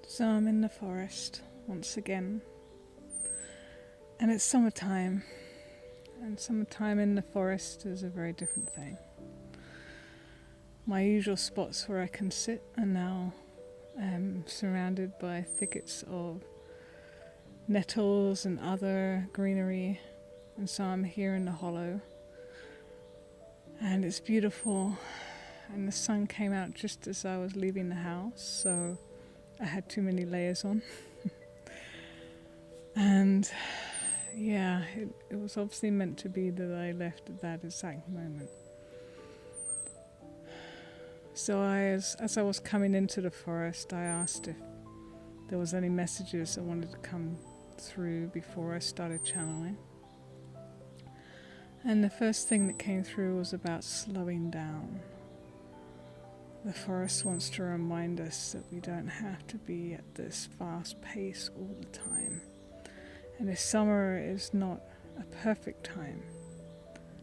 So I'm in the forest once again, and it's summertime, and summertime in the forest is a very different thing. My usual spots where I can sit are now surrounded by thickets of nettles and other greenery, and so I'm here in the hollow, and it's beautiful, and the sun came out just as I was leaving the house, so I had too many layers on. And yeah, it was obviously meant to be that I left at that exact moment. So as I was coming into the forest, I asked if there was any messages I wanted to come through before I started channeling. And the first thing that came through was about slowing down. The forest wants to remind us that we don't have to be at this fast pace all the time. And if summer is not a perfect time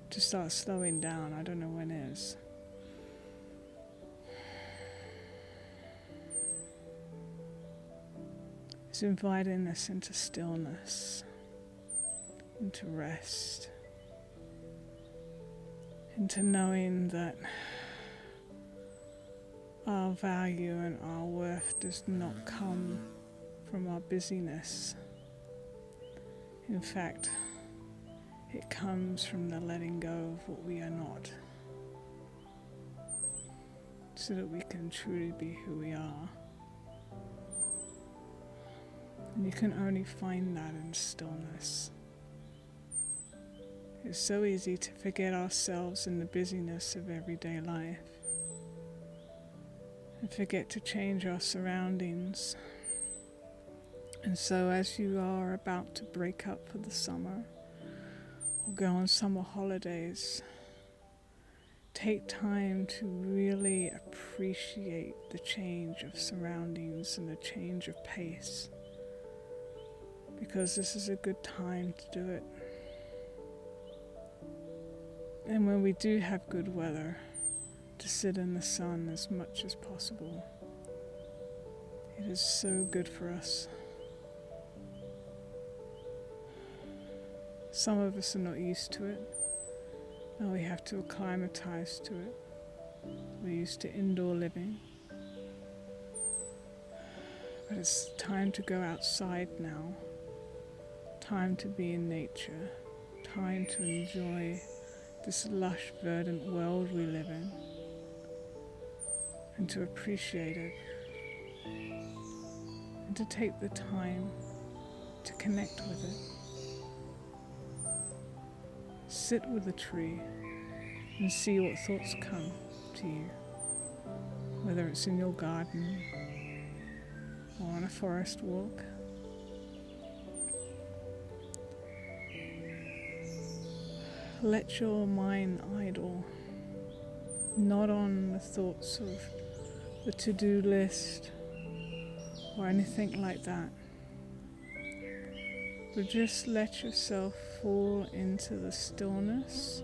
to start slowing down, I don't know when is. It's inviting us into stillness, into rest, into knowing that our value and our worth does not come from our busyness. In fact, it comes from the letting go of what we are not, so that we can truly be who we are. And you can only find that in stillness. It's so easy to forget ourselves in the busyness of everyday life, and forget to change our surroundings. And so as you are about to break up for the summer or go on summer holidays, take time to really appreciate the change of surroundings and the change of pace, because this is a good time to do it. And when we do have good weather, to sit in the sun as much as possible. It is so good for us. Some of us are not used to it, and we have to acclimatize to it. We're used to indoor living. But it's time to go outside now. Time to be in nature. Time to enjoy this lush, verdant world we live in, and to appreciate it, and to take the time to connect with it. Sit with a tree and see what thoughts come to you, whether it's in your garden or on a forest walk. Let your mind idle, not on the thoughts of the to-do list or anything like that, but just let yourself fall into the stillness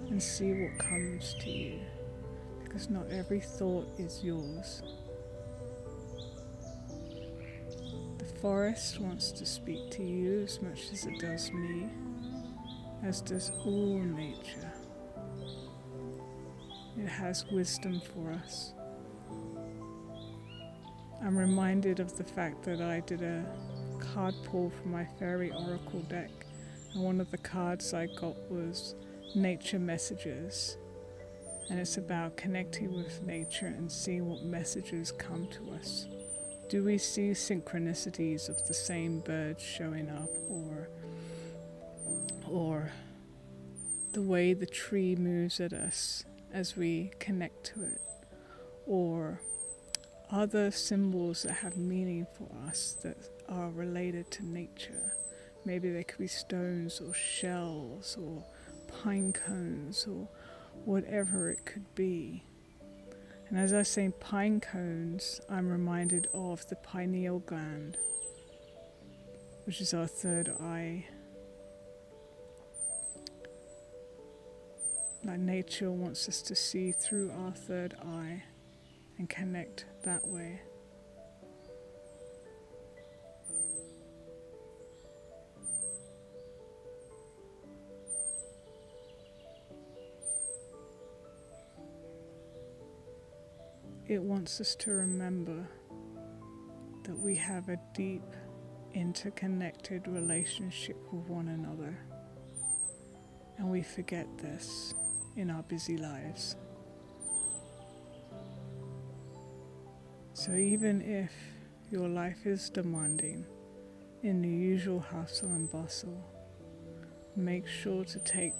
and see what comes to you, because not every thought is yours. The forest wants to speak to you as much as it does me, as does all nature. It has wisdom for us. I'm reminded of the fact that I did a card pull from my fairy oracle deck, and one of the cards I got was nature messages, and it's about connecting with nature and seeing what messages come to us. Do we see synchronicities of the same bird showing up, or the way the tree moves at us as we connect to it, or other symbols that have meaning for us that are related to nature? Maybe they could be stones or shells or pine cones or whatever it could be. And as I say pine cones, I'm reminded of the pineal gland, which is our third eye. Like nature wants us to see through our third eye and connect that way. it wants us to remember that we have a deep, interconnected relationship with one another. And we forget this in our busy lives. So even if your life is demanding in the usual hustle and bustle, make sure to take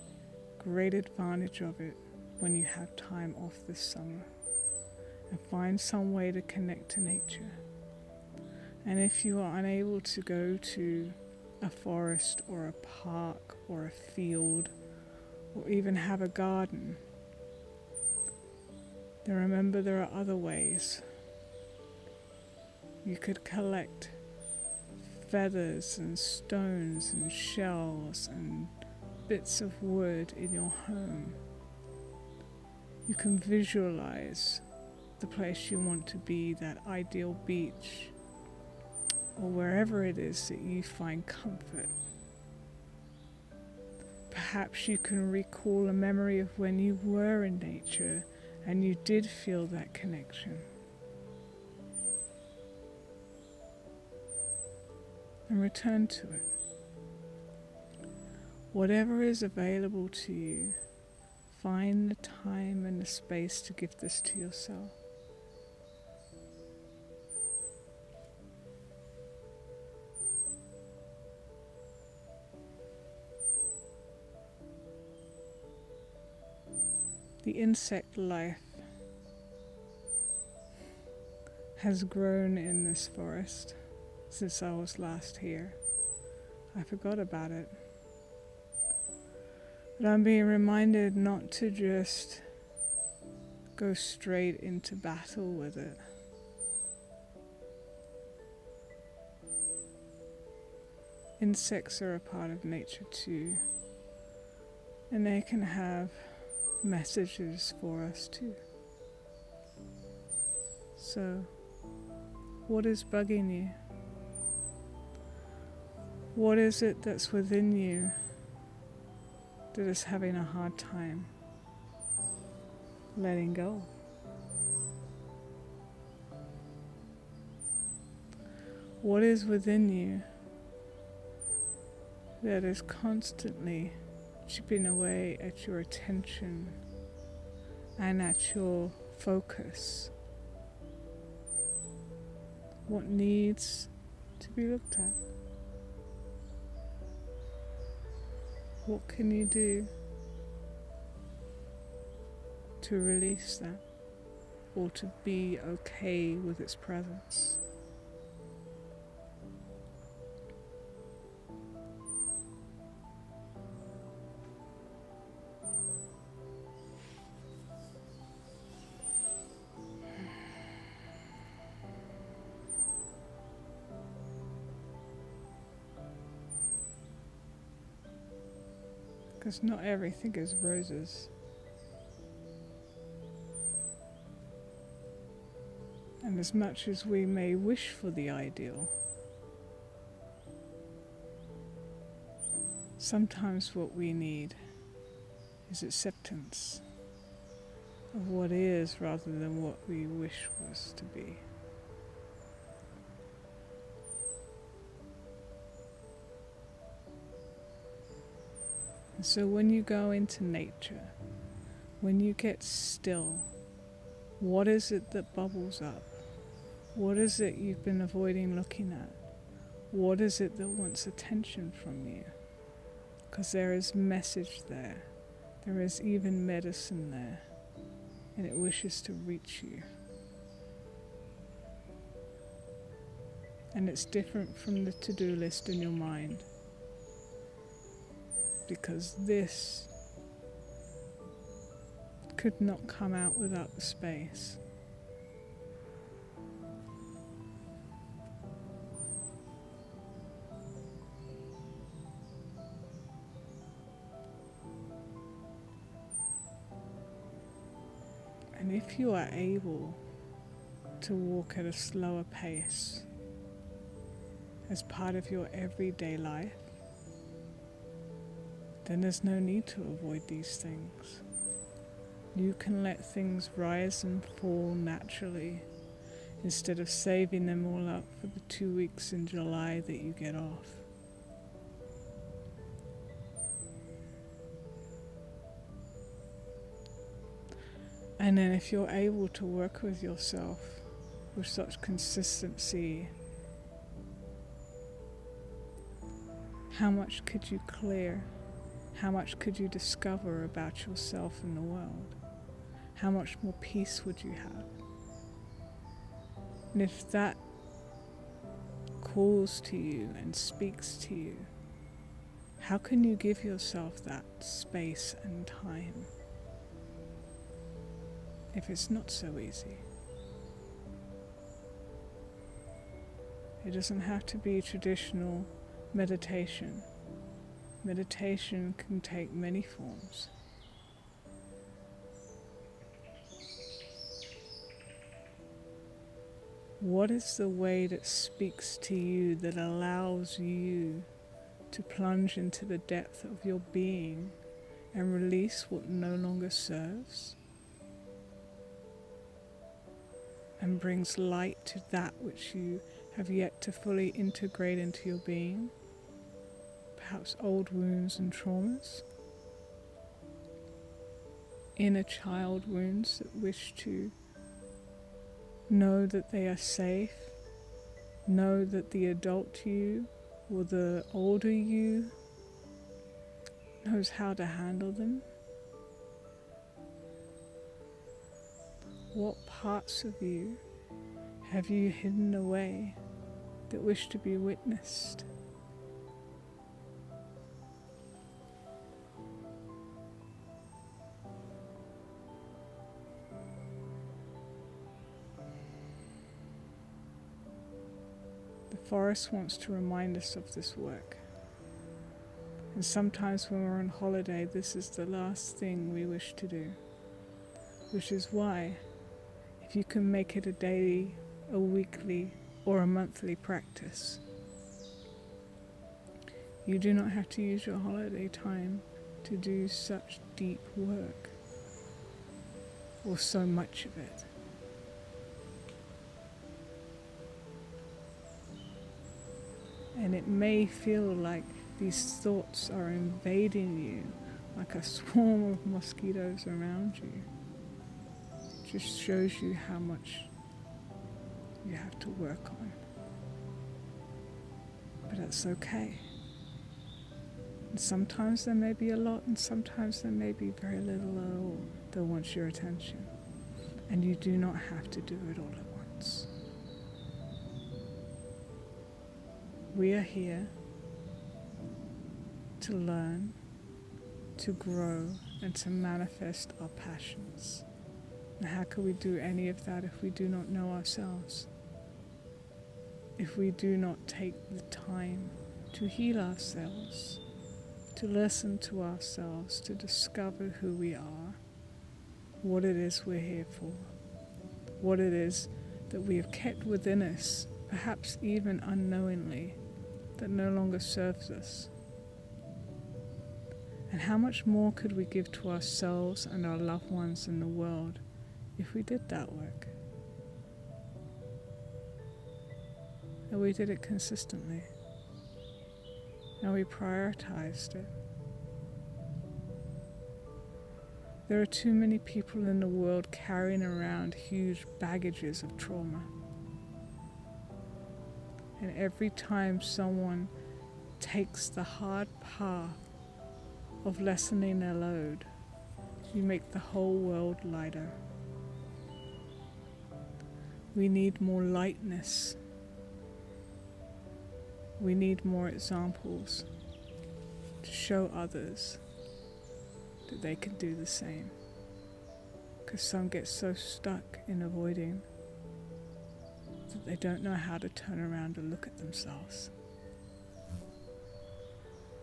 great advantage of it when you have time off this summer, and find some way to connect to nature. And if you are unable to go to a forest or a park or a field or even have a garden, then remember there are other ways. You could collect feathers and stones and shells and bits of wood in your home. You can visualize the place you want to be, that ideal beach, or wherever it is that you find comfort. Perhaps you can recall a memory of when you were in nature and you did feel that connection. And return to it. Whatever is available to you, find the time and the space to give this to yourself. The insect life has grown in this forest since I was last here. I forgot about it. But I'm being reminded not to just go straight into battle with it. Insects are a part of nature too, and they can have messages for us too. So, what is bugging you? What is it that's within you that is having a hard time letting go? What is within you that is constantly chipping away at your attention and at your focus? What needs to be looked at? What can you do to release that, or to be okay with its presence? Because not everything is roses. And as much as we may wish for the ideal, sometimes what we need is acceptance of what is rather than what we wish was to be. And so when you go into nature, when you get still, what is it that bubbles up? What is it you've been avoiding looking at? What is it that wants attention from you? Because there is message there. There is even medicine there. And it wishes to reach you. And it's different from the to-do list in your mind. Because this could not come out without the space. And if you are able to walk at a slower pace as part of your everyday life, then there's no need to avoid these things. You can let things rise and fall naturally instead of saving them all up for the 2 weeks in July that you get off. And then if you're able to work with yourself with such consistency, how much could you clear? How much could you discover about yourself and the world? How much more peace would you have? And if that calls to you and speaks to you, how can you give yourself that space and time if it's not so easy? It doesn't have to be traditional meditation. Meditation can take many forms. What is the way that speaks to you, that allows you to plunge into the depth of your being and release what no longer serves, and brings light to that which you have yet to fully integrate into your being? Perhaps old wounds and traumas, inner child wounds that wish to know that they are safe, know that the adult you or the older you knows how to handle them. What parts of you have you hidden away that wish to be witnessed? The forest wants to remind us of this work. And sometimes when we're on holiday, this is the last thing we wish to do. Which is why, if you can make it a daily, a weekly, or a monthly practice, you do not have to use your holiday time to do such deep work, or so much of it. And it may feel like these thoughts are invading you like a swarm of mosquitoes around you. It just shows you how much you have to work on. But that's okay. And sometimes there may be a lot, and sometimes there may be very little at all that wants your attention. And you do not have to do it all at once. We are here to learn, to grow, and to manifest our passions. And how can we do any of that if we do not know ourselves? If we do not take the time to heal ourselves, to listen to ourselves, to discover who we are, what it is we're here for, what it is that we have kept within us, perhaps even unknowingly, that no longer serves us. And how much more could we give to ourselves and our loved ones in the world if we did that work? And we did it consistently. And we prioritized it. There are too many people in the world carrying around huge baggages of trauma. And every time someone takes the hard path of lessening their load, you make the whole world lighter. We need more lightness. We need more examples to show others that they can do the same. Because some get so stuck in avoiding that they don't know how to turn around and look at themselves.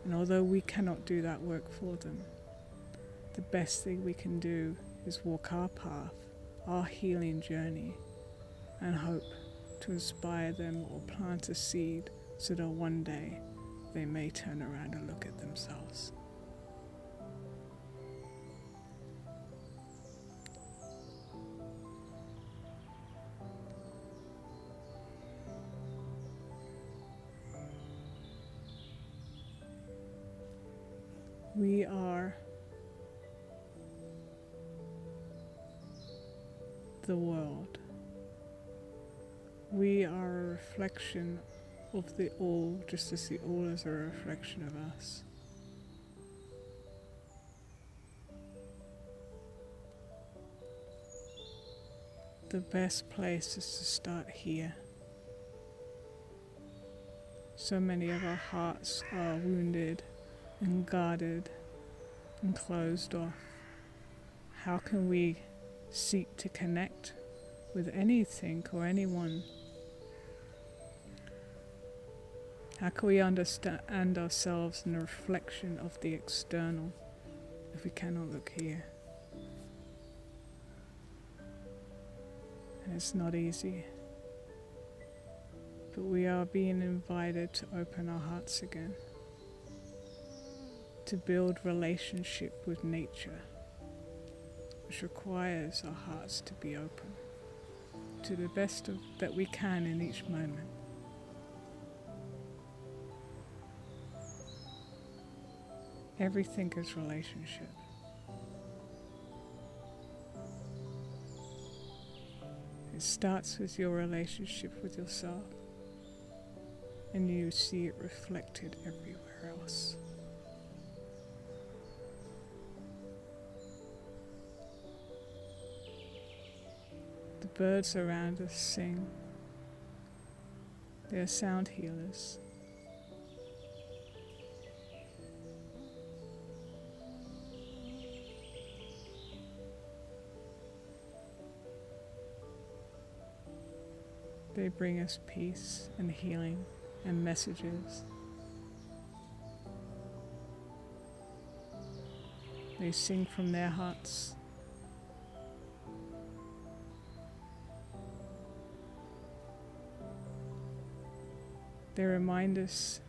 And although we cannot do that work for them, the best thing we can do is walk our path, our healing journey, and hope to inspire them or plant a seed so that one day they may turn around and look at themselves. We are the world. We are a reflection of the all, just as the all is a reflection of us. The best place is to start here. So many of our hearts are wounded and guarded and closed off. How can we seek to connect with anything or anyone? How can we understand ourselves in a reflection of the external if we cannot look here? And it's not easy. But we are being invited to open our hearts again, to build relationship with nature, which requires our hearts to be open to the best that we can in each moment. Everything is relationship. It starts with your relationship with yourself, and you see it reflected everywhere else. The birds around us sing. They are sound healers. They bring us peace and healing and messages. They sing from their hearts. They remind us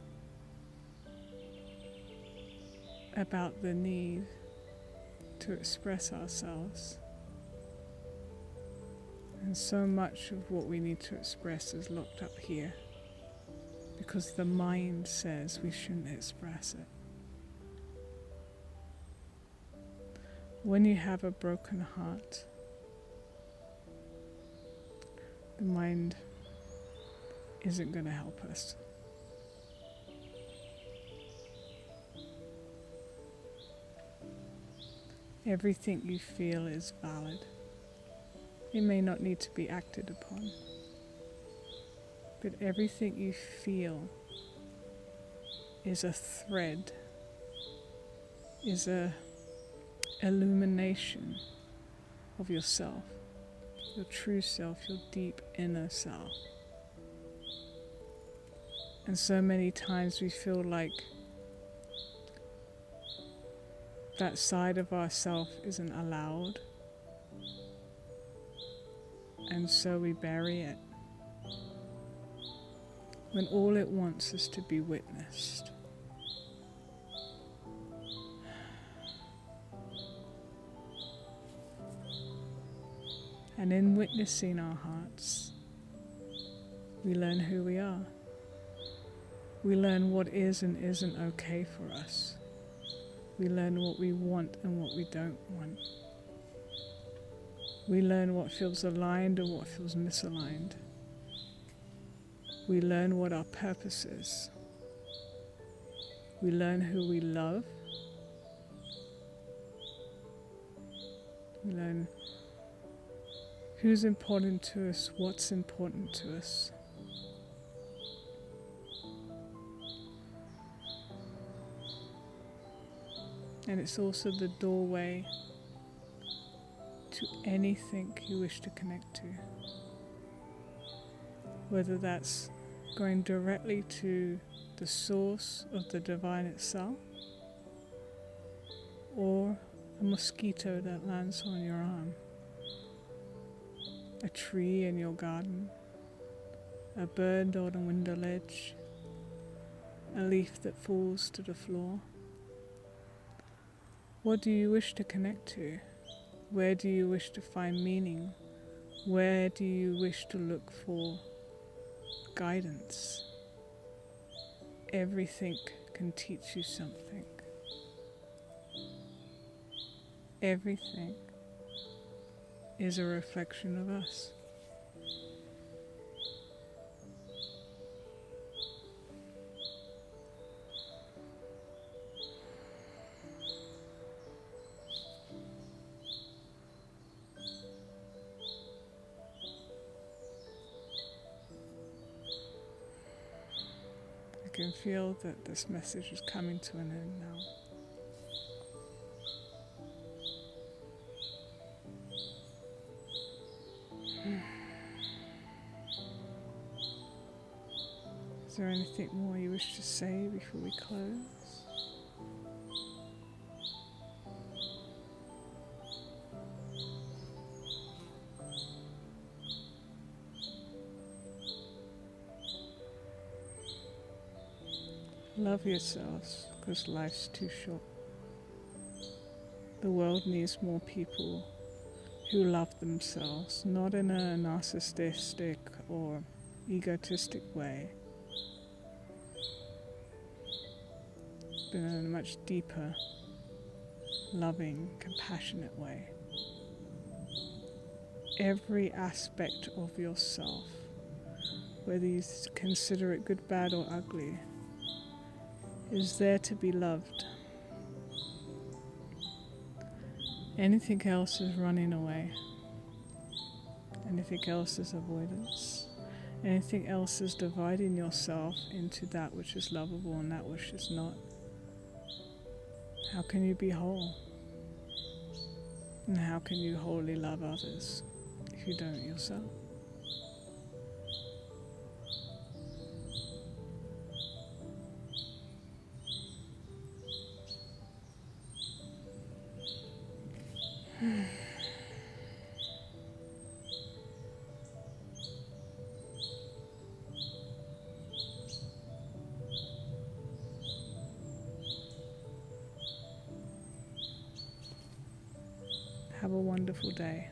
about the need to express ourselves. And so much of what we need to express is locked up here because the mind says we shouldn't express it. When you have a broken heart, the mind isn't going to help us. Everything you feel is valid. It may not need to be acted upon, but everything you feel is a thread, is a illumination of yourself, your true self, your deep inner self. And so many times we feel like that side of ourself isn't allowed, and so we bury it, when all it wants is to be witnessed. And in witnessing our hearts, we learn who we are. We learn what is and isn't okay for us. We learn what we want and what we don't want. We learn what feels aligned and what feels misaligned. We learn what our purpose is. We learn who we love. We learn who's important to us, what's important to us. And it's also the doorway to anything you wish to connect to. Whether that's going directly to the source of the divine itself, or a mosquito that lands on your arm, a tree in your garden, a bird on a window ledge, a leaf that falls to the floor. What do you wish to connect to? Where do you wish to find meaning? Where do you wish to look for guidance? Everything can teach you something. Everything is a reflection of us. I can feel that this message is coming to an end now. Is there anything more you wish to say before we close? Love yourselves, because life's too short. The world needs more people who love themselves, not in a narcissistic or egotistic way, but in a much deeper, loving, compassionate way. Every aspect of yourself, whether you consider it good, bad, or ugly, is there to be loved. Anything else is running away. Anything else is avoidance. Anything else is dividing yourself into that which is lovable and that which is not. How can you be whole? And how can you wholly love others if you don't yourself? Have a wonderful day.